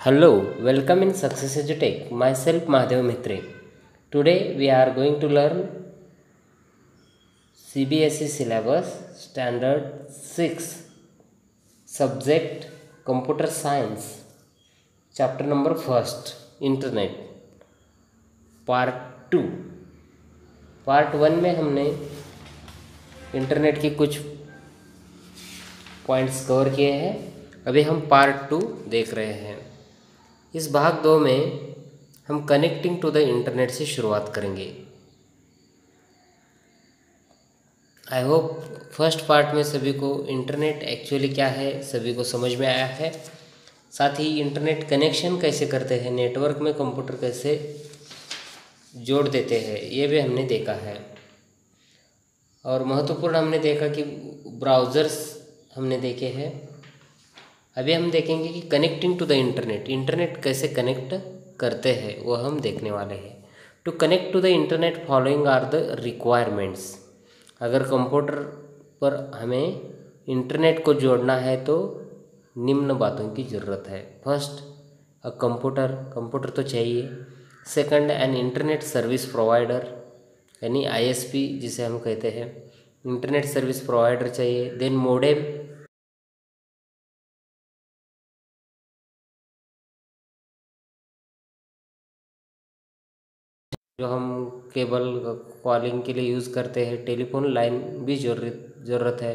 Hello, welcome in Success EduTech. Myself Mahadev Mithre. Today we are going to learn CBSE syllabus standard 6 subject computer science chapter number 1st internet part 2 part 1 में हमने internet के कुछ points cover किए हैं। अभी हम part 2 देख रहे हैं। इस भाग 2 में हम कनेक्टिंग टू द इंटरनेट से शुरुआत करेंगे। आई होप फर्स्ट पार्ट में सभी को इंटरनेट एक्चुअली क्या है सभी को समझ में आया है। साथ ही इंटरनेट कनेक्शन कैसे करते हैं, नेटवर्क में कंप्यूटर कैसे जोड़ देते हैं, ये भी हमने देखा है। और महत्वपूर्ण हमने देखा कि ब्राउज़र्स हमने देखे हैं। अभी हम देखेंगे कि कनेक्टिंग टू द इंटरनेट कैसे कनेक्ट करते हैं वो हम देखने वाले हैं। To connect to the internet following are the requirements. अगर कंप्यूटर पर हमें इंटरनेट को जोड़ना है तो निम्न बातों की ज़रूरत है। फर्स्ट, कंप्यूटर तो चाहिए। Second, an internet service provider यानी ISP जिसे हम कहते हैं, इंटरनेट सर्विस प्रोवाइडर चाहिए। देन मोडेम, जो हम केबल कॉलिंग के लिए यूज़ करते हैं। टेलीफोन लाइन भी ज़रूरत है।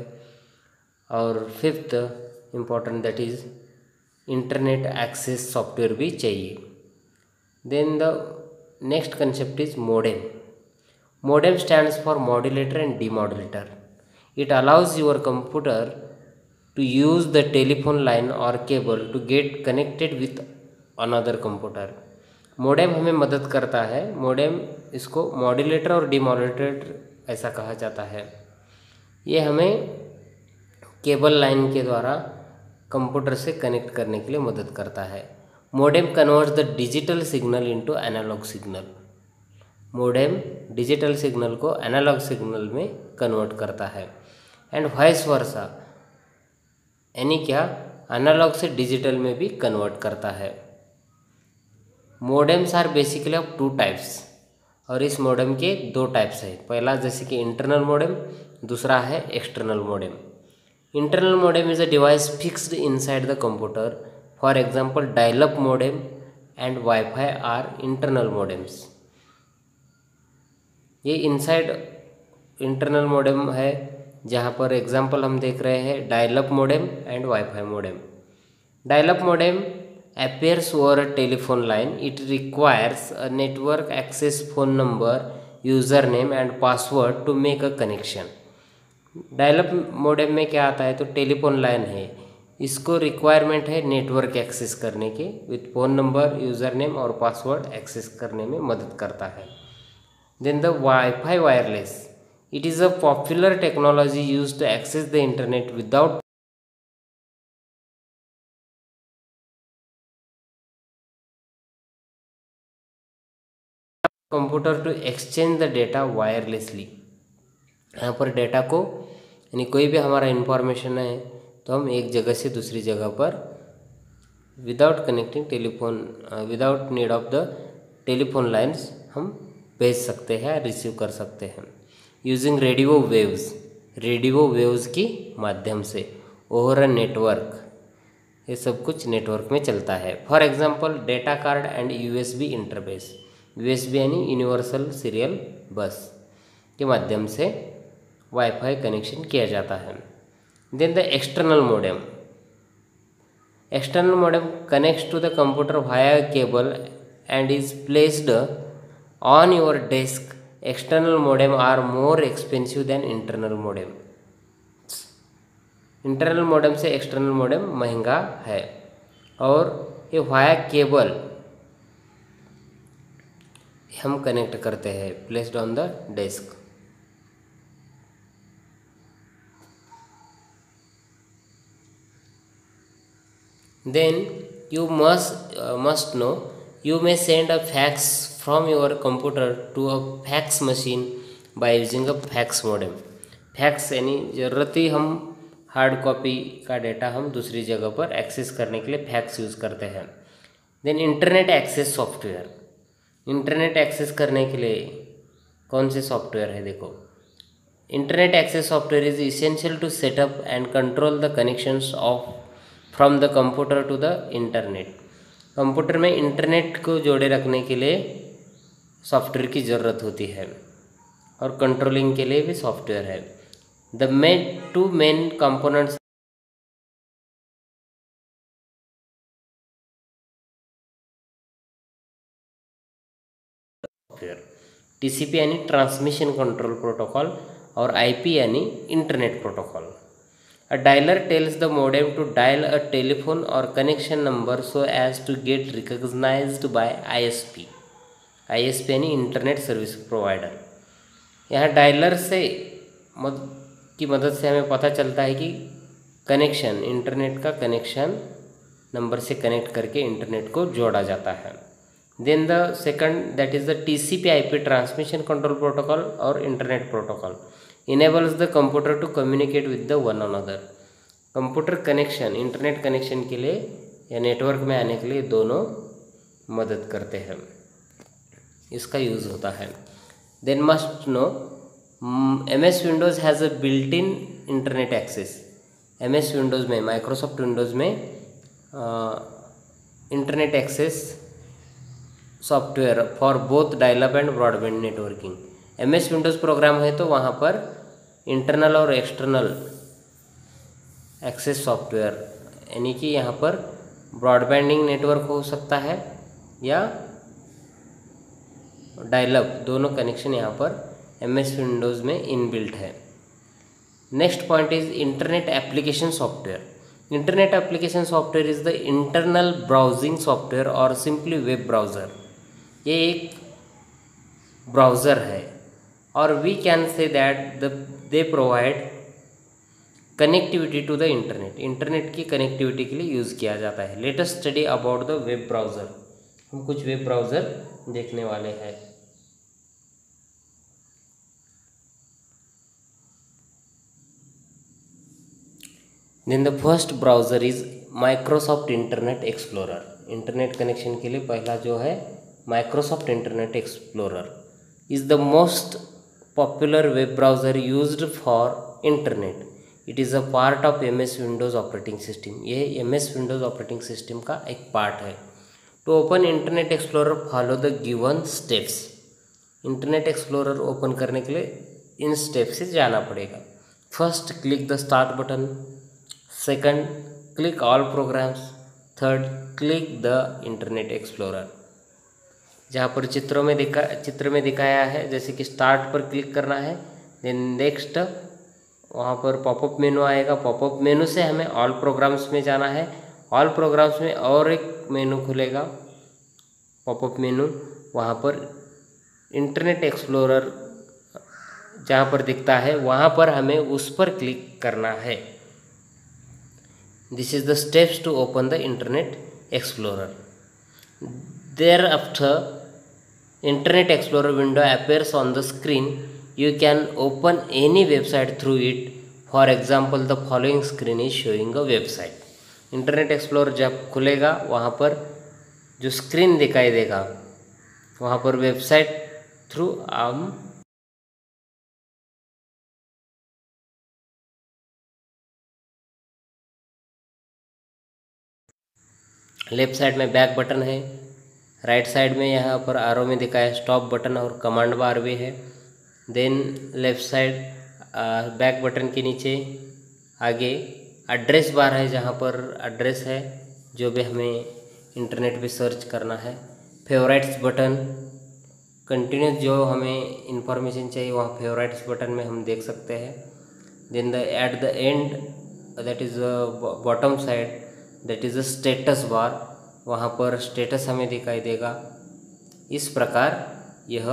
और fifth important that is internet access software भी चाहिए। Then the next concept is modem. Modem stands for modulator and demodulator. It allows your computer to use the telephone line और cable to get connected with another computer. Modem हमें मदद करता है। Modem इसको modulator और demodulator ऐसा कहा जाता है। ये हमें केबल लाइन के द्वारा कंप्यूटर से कनेक्ट करने के लिए मदद करता है। Modem converts the digital signal into analog signal. Modem digital signal को एनालॉग सिग्नल में कन्वर्ट करता है। एंड वाइस वर्सा, यानी क्या एनालॉग से डिजिटल में भी कन्वर्ट करता है। Modems are basically of 2 types. और इस मोडेम के 2 टाइप्स है। पहला जैसे कि इंटरनल मोडेम, दूसरा है external modem. Internal modem is a device fixed inside the computer. For example dial up modem and WiFi are internal modems. ये इनसाइड इंटरनल मोडेम है, जहाँ पर एग्जांपल हम देख रहे हैं dial up modem and WiFi modem. Dial up modem appears over a telephone line. It requires a network access phone number, username and password to make a connection. Dial-up modem में क्या आता है तो टेलीफोन लाइन है, इसको रिक्वायरमेंट है network access करने के, with phone number, user name और पासवर्ड एक्सेस करने में मदद करता है। Then the WiFi wireless, it is a popular technology use to access the internet without computer to exchange the data wirelessly. यहाँ पर डेटा को यानी कोई भी हमारा इंफॉर्मेशन है तो हम एक जगह से दूसरी जगह पर without connecting telephone, without need of the telephone lines हम भेज सकते हैं, रिसीव कर सकते हैं। यूजिंग रेडियो वेव्स की माध्यम से ओवर अ नेटवर्क, ये सब कुछ नेटवर्क में चलता है। For example data card and USB interface. USB यानी यूनिवर्सल सीरियल बस के माध्यम से वाईफाई कनेक्शन किया जाता है। Then the external modem connects to the computer via cable and is placed on your desk. External modem are more expensive than internal modem. Internal modem से external modem महंगा है। और ये वाया केबल हम connect करते हैं, placed on the desk. Then you must know you may send a fax from your computer to a fax machine by using a fax modem. Fax यानी ज़रूरती हम hard copy का data हम दूसरी जगह पर एक्सेस करने के लिए फैक्स यूज़ करते हैं। Then internet access software, internet access करने के लिए कौन से सॉफ्टवेयर है देखो, internet access software is essential to setup and control the connections of from the computer to the internet. Computer में इंटरनेट को जोड़े रखने के लिए सॉफ्टवेयर की ज़रूरत होती है और कंट्रोलिंग के लिए भी सॉफ्टवेयर है। The two main components software, TCP यानी ट्रांसमिशन कंट्रोल प्रोटोकॉल और आईपी यानी internet protocol. A dialer tells the modem to dial a telephone or connection number so as to get recognized by ISP। ISP यानी internet service provider. यहाँ dialer से की मदद से हमें पता चलता है कि कनेक्शन, इंटरनेट का कनेक्शन नंबर से कनेक्ट करके इंटरनेट को जोड़ा जाता है। Then the second that is the TCP IP transmission control protocol और internet protocol enables the computer to communicate with the one another. Computer connection, internet connection के लिए या नेटवर्क में आने के लिए दोनों मदद करते हैं, इसका यूज़ होता है। Then must know MS Windows has a built in internet access. MS Windows में, माइक्रोसॉफ्ट विंडोज़ में internet access software for both dial up and broadband networking. MS Windows program है तो वहाँ पर इंटरनल और एक्सटर्नल एक्सेस सॉफ्टवेयर यानी कि यहाँ पर ब्रॉडबैंडिंग नेटवर्क हो सकता है या डायल अप, दोनों कनेक्शन यहाँ पर MS विंडोज़ में इनबिल्ट है। Next point is internet application software. Internet application software is the internal browsing software और सिंपली वेब ब्राउज़र। ये एक ब्राउज़र है और we can say that they provide connectivity to the internet. Internet की connectivity के लिए use किया जाता है। Let us study about the web browser. हम कुछ वेब ब्राउज़र देखने वाले हैं। Then the first browser is Microsoft Internet Explorer. Internet connection के लिए पहला जो है Microsoft Internet Explorer is the most popular web browser used for internet. It is a part of MS Windows operating system. ये MS Windows operating system का एक part है। To open Internet Explorer follow the given steps. Internet Explorer open करने के लिए इन step से जाना पड़ेगा। First, click the start button. Second, click all programs. Third, click the Internet explorer. जहाँ पर चित्र में दिखाया है जैसे कि स्टार्ट पर क्लिक करना है। देन नेक्स्ट वहाँ पर पॉपअप मेनू आएगा। पॉपअप मेनू से हमें ऑल प्रोग्राम्स में जाना है। ऑल प्रोग्राम्स में और एक मेनू खुलेगा, पॉपअप मेनू। वहाँ पर इंटरनेट एक्सप्लोरर जहाँ पर दिखता है वहाँ पर हमें उस पर क्लिक करना है। This is the steps to open the Internet Explorer. Thereafter, Internet Explorer window appears on the screen. You can open any website through it. For example, the following screen is showing a website. Internet explorer जब खुलेगा वहाँ पर जो screen दिखाई देगा वहाँ पर website through हम लेफ्ट साइड में बैक बटन है, राइट साइड में यहाँ पर आरो में दिखाया स्टॉप बटन और कमांड बार भी है। Then left side back button के नीचे आगे एड्रेस बार है जहाँ पर एड्रेस है जो भी हमें इंटरनेट पे सर्च करना है। फेवरेट्स बटन, कंटिन्यूस जो हमें इंफॉर्मेशन चाहिए वहाँ फेवरेट्स बटन में हम देख सकते हैं। Then the at the end that is bottom side that is a status bar, वहाँ पर स्टेटस हमें दिखाई देगा। इस प्रकार यह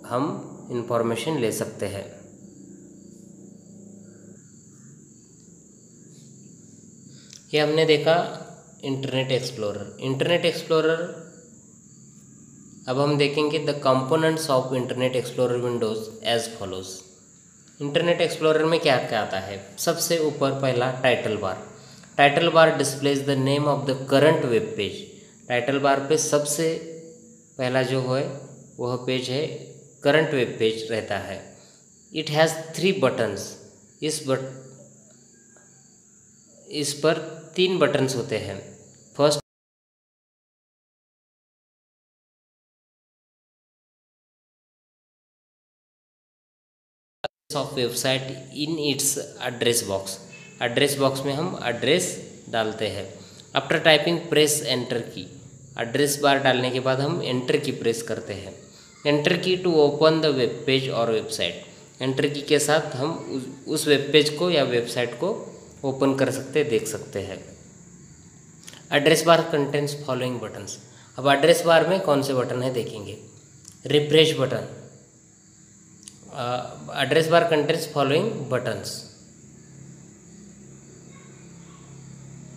हम इंफॉर्मेशन ले सकते हैं। ये हमने देखा इंटरनेट एक्सप्लोरर। इंटरनेट एक्सप्लोरर अब हम देखेंगे the components of Internet Explorer windows as follows. Internet Explorer में क्या क्या आता है? सबसे ऊपर पहला title bar. Title bar displays the name of the current web page. Title bar पे सबसे पहला जो है वह पेज है करंट वेब पेज रहता है। It has 3 buttons. इस पर 3 बटन्स होते हैं। First of website in its address box. Address box में हम एड्रेस डालते हैं। आफ्टर टाइपिंग प्रेस एंटर की। एड्रेस बार डालने के बाद हम एंटर की प्रेस करते हैं। Enter key to open the web page और वेबसाइट। एंटर की के साथ हम उस वेब पेज को या वेबसाइट को ओपन कर सकते देख सकते हैं। Address bar contents following buttons. अब एड्रेस बार में कौन से बटन है देखेंगे। Refresh button. Address bar contents following buttons.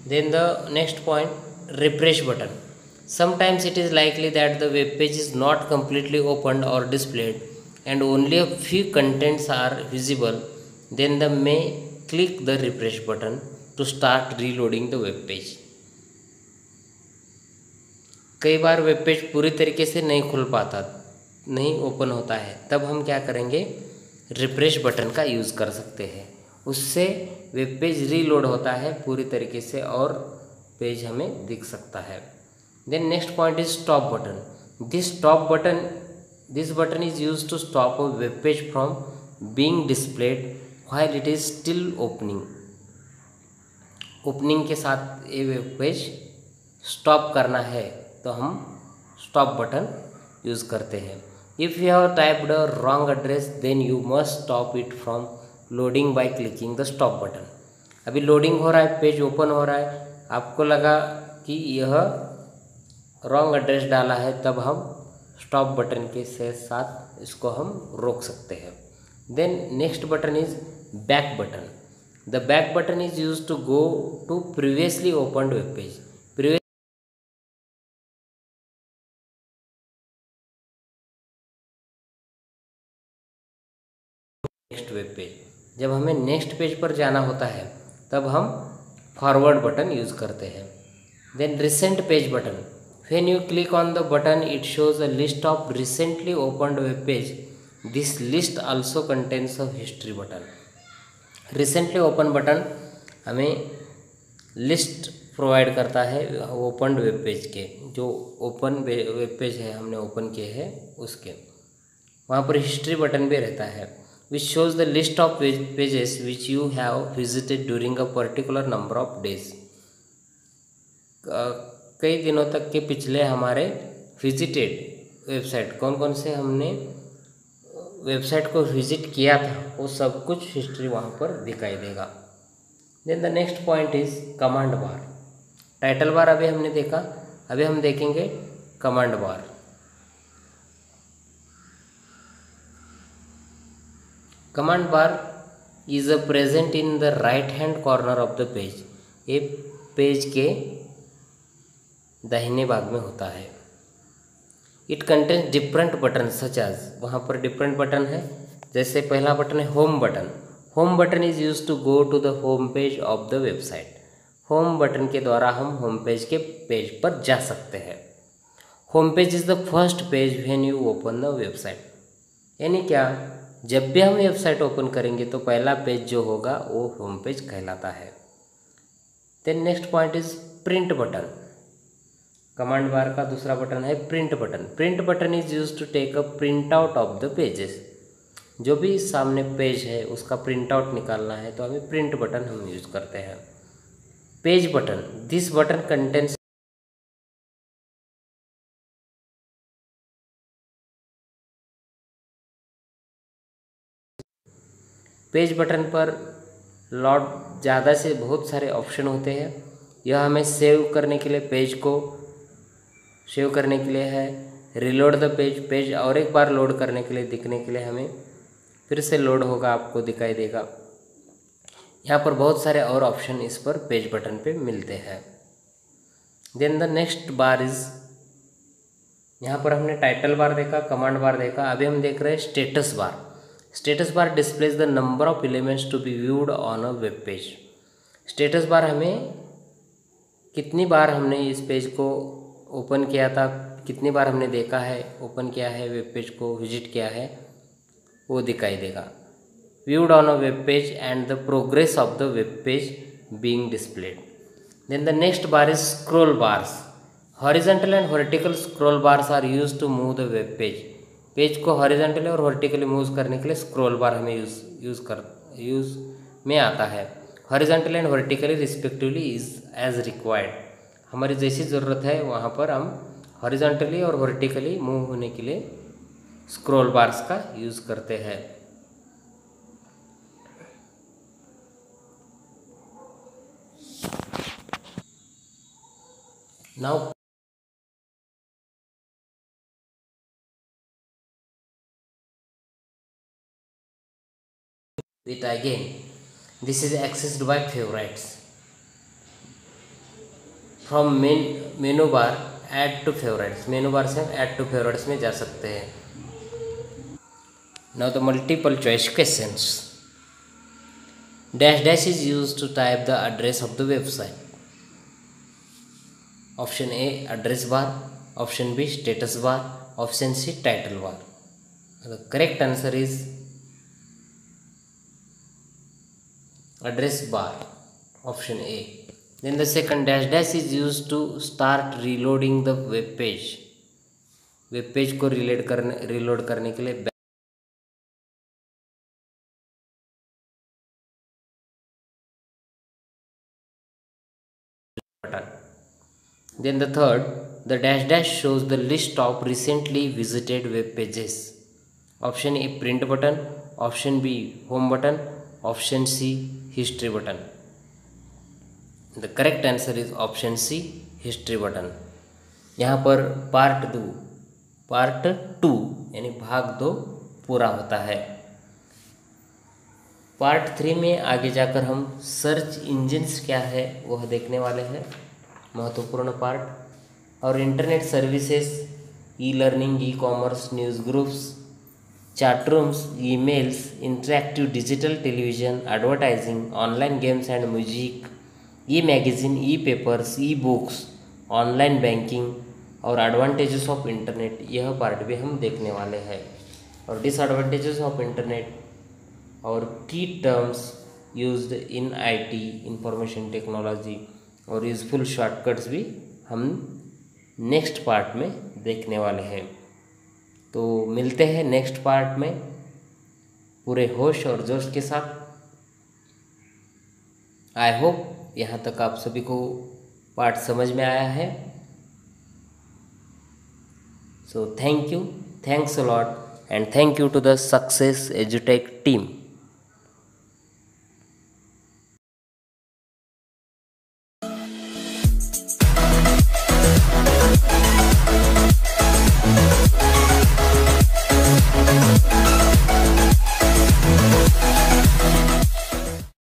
Then the next point, refresh button. Sometimes it is likely that the web page is not completely opened or displayed and only a few contents are visible. Then the may click the refresh button to start reloading the web page. कई बार web page पूरी तरीके से नहीं खुल पाता, नहीं open होता है, तब हम क्या करेंगे, रिफ्रेश बटन का यूज़ कर सकते हैं। उससे वेब पेज रीलोड होता है पूरी तरीके से और पेज हमें दिख सकता है। Then next point is stop button. This button is used to stop a web page from being displayed while it is still opening. Opening के साथ ये वेब पेज स्टॉप करना है तो हम स्टॉप बटन यूज़ करते हैं। If you have typed a wrong address then you must stop it from loading by clicking the stop button. अभी लोडिंग हो रहा है, पेज ओपन हो रहा है, आपको लगा कि यह रॉन्ग एड्रेस डाला है, तब हम स्टॉप बटन के साथ इसको हम रोक सकते हैं। Then next button is back button. The back button is used to go to previously opened web page. Next web page, जब हमें नेक्स्ट पेज पर जाना होता है तब हम फॉरवर्ड बटन यूज़ करते हैं। Then recent page button. When you click on the button it shows a list of recently opened web page. This list also contains a history button. Recently open button हमें list provide करता है opened web page के, जो open web page है हमने open किए हैं उसके। वहाँ पर हिस्ट्री बटन भी रहता है which shows the list of pages which you have visited during a particular number of days. कई दिनों तक के पिछले हमारे विजिटेड वेबसाइट, कौन कौन से हमने वेबसाइट को विजिट किया था, वो सब कुछ हिस्ट्री वहाँ पर दिखाई देगा। Then the next point is command bar. Title bar अभी हमने देखा, अभी हम देखेंगे command bar. Command bar is a present in the right hand corner of the page. ये पेज के दाहिने भाग में होता है। It contains different button such as, वहाँ पर डिफरेंट बटन है। जैसे पहला बटन है home button. Home button is use to go to the home page of the website. Home button के द्वारा हम होम पेज के पेज पर जा सकते हैं। Home page is the first page when you open the website. यानी क्या, जब भी हम वेबसाइट ओपन करेंगे तो पहला पेज जो होगा वो होम पेज कहलाता है। Then next point is print button. Command bar का दूसरा बटन है print button. Print button is use to take a print out of the pages. जो भी सामने पेज है उसका प्रिंट आउट निकालना है तो हमें प्रिंट बटन हम यूज करते हैं। Page button, this button contents page button पर लॉट ज़्यादा से बहुत सारे ऑप्शन होते हैं। यह हमें सेव करने के लिए, पेज को सेव करने के लिए है। रिलोड द पेज, पेज और एक बार लोड करने के लिए, दिखने के लिए हमें फिर से लोड होगा, आपको दिखाई देगा। यहाँ पर बहुत सारे और ऑप्शन इस पर पेज बटन पे मिलते हैं। Then the next bar is, यहाँ पर हमने टाइटल बार देखा, कमांड बार देखा, अभी हम देख रहे हैं status bar. Status bar displays the number of elements to be viewed on a web page. Status bar हमें कितनी बार हमने इस पेज को ओपन किया था, कितनी बार हमने देखा है, ओपन किया है, वेब पेज को विजिट किया है, वो दिखाई देगा। Viewed on a web page and the progress of the web page being displayed. Then the next bar is scroll bars. Horizontal and vertical scroll bars are used to move the web page. Page को horizontally और vertically move करने के लिए scroll बार हमें use में आता है। Horizontally and vertically respectively is as required. हमारी जैसी ज़रूरत है वहाँ पर हम हॉरिजेंटली और वर्टिकली मूव होने के लिए स्क्रॉल बार्स का यूज़ करते हैं। Now it again, this is accessed by favorites. From menu bar add to favorites, मेनू बार से हम add to favorites में जा सकते हैं। Now the multiple choice questions. Dash dash is used to type the address of the website. Option A address bar, option B status bar, option C title bar. The correct answer is address bar, option A. Then the second dash dash is used to start reloading the web page. Web page को reload करने के लिए button. Then the third, the dash dash shows the list of recently visited web pages. Option A print button, option B home button, option C history button. The correct answer is option C history button. यहाँ पर part two यानी भाग 2 पूरा होता है। Part 3 में आगे जाकर हम सर्च इंजिन्स क्या है वह देखने वाले हैं, महत्वपूर्ण पार्ट। और internet services, e learning, e commerce, news groups, chat rooms, emails, interactive digital television, advertising, online games and music, e magazine, E papers, e books, online banking और एडवांटेजेस ऑफ इंटरनेट, यह part भी हम देखने वाले हैं। और disadvantages of internet और की terms used in IT, information technology और यूजफुल शॉर्टकट्स भी हम नेक्स्ट पार्ट में देखने वाले हैं। तो मिलते हैं नेक्स्ट पार्ट में पूरे होश और जोश के साथ। आई होप यहाँ तक आप सभी को पार्ट समझ में आया है। So thank you, thanks a lot, and thank you to the Success EduTech team.